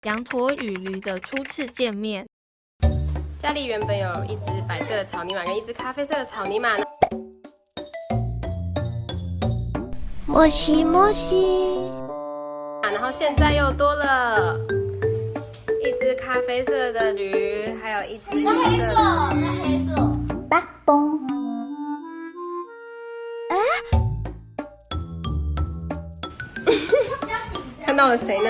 羊驼与驴的初次见面。家里原本有一只白色的草泥马跟一只咖啡色的草泥马呢。摩西摩西，然后现在又多了一只咖啡色的驴，还有一只绿色的。那黑色。巴嘣。看到了谁呢？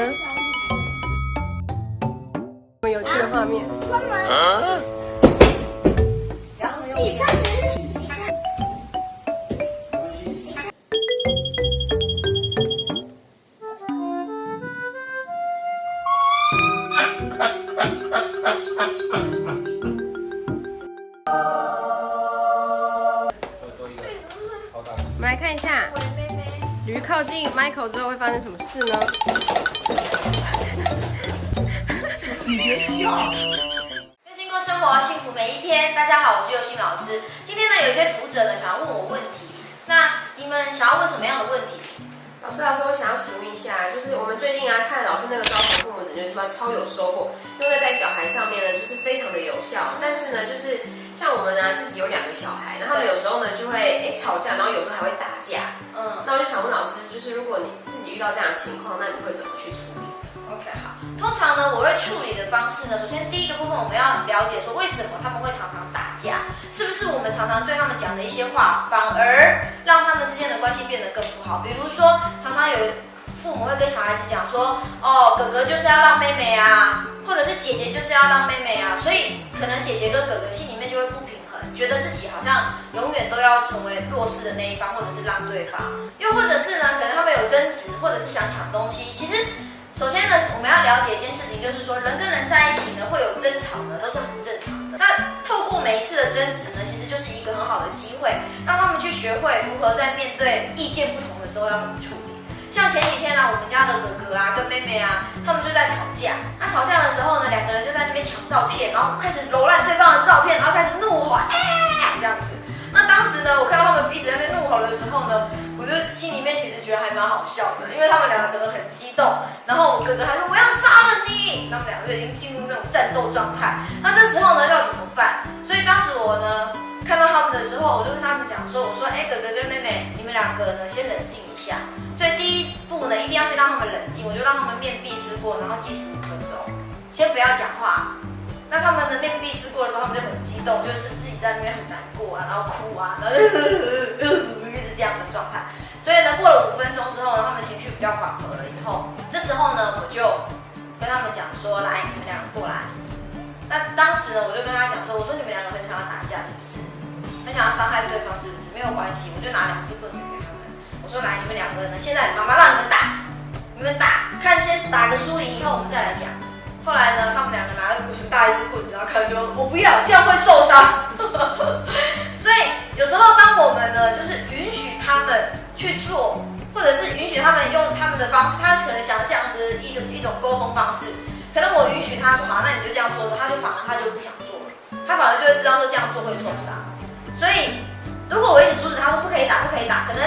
我们有趣的画面。我们来看一下，驴靠近 Michael 之后会发生什么事呢？你别笑。用心过生活，幸福每一天。大家好，我是佑心老师。今天呢，有一些读者呢想要问我问题，那你们想要问什么样的问题？老师，我想要请问一下，就是我们最近看老师那个招财父母拯救之班超有收获，用在带小孩上面呢，就是非常的有效。但是呢，就是像我们呢自己有2个小孩，然后他们有时候呢就会吵架，然后有时候还会打架。那我就想问老师，就是如果你自己遇到这样的情况，那你会怎么去处理？ OK， 好。通常呢，我会处理的方式呢，首先第一个部分我们要了解说为什么他们会常常打架，是不是我们常常对他们讲的一些话，反而让他们之间的关系变得更不好？比如说，常常有父母会跟小孩子讲说，哦，哥哥就是要让妹妹啊，或者是姐姐就是要让妹妹啊，所以可能姐姐跟哥哥心里面就会不平衡，觉得自己好像永远都要成为弱势的那一方，或者是让对方，又或者是呢，可能他们有争执，或者是想抢东西，其实。首先呢，我们要了解一件事情，就是说人跟人在一起呢，会有争吵呢，都是很正常的。那透过每一次的争执呢，其实就是一个很好的机会，让他们去学会如何在面对意见不同的时候要怎么处理。像前几天呢，我们家的哥哥啊跟妹妹啊，他们就在吵架。那吵架的时候呢，2个人就在那边抢照片，然后开始揉烂对方的照片，然后开始怒吼，这样子。那当时呢，我看到他们彼此在那边怒吼的时候呢，我就心里面其实觉得还蛮好笑的，因为他们2个整个很激动，然后我哥哥还说我要杀了你，他们2个就已经进入那种战斗状态。那这时候呢要怎么办？所以当时我呢看到他们的时候，我就跟他们讲说，我说哥哥跟妹妹，你们2个呢先冷静一下。所以第一步呢，一定要先让他们冷静，我就让他们面壁思过，然后计时5分钟，先不要讲话。那他们的面壁思过的时候，他们就很激动，就是自己在那边很难过啊，然后哭啊，然后一直这样的状态。所以呢，过了5分钟之后呢，他们情绪比较缓和了以后，这时候呢，我就跟他们讲说，来，你们2个过来。那当时呢，我就跟他讲说，我说你们2个很想要打架是不是？很想要伤害对方是不是？没有关系，我就拿2只棍子给他们。我说来，你们2个呢，现在妈妈让你们打，你们打，看先打个输赢以后，我们再来讲。后来呢，他们2个拿了很大一只棍子，然后看就我不要，这样会受伤。所以有时候当我们呢，就是允许他们去做，或者是允许他们用他们的方式，他可能想这样子一种沟通方式，可能我允许他说好，那你就这样做，他就不想做了，他反而就会知道说这样做会受伤。所以如果我一直阻止他说不可以打，不可以打，可能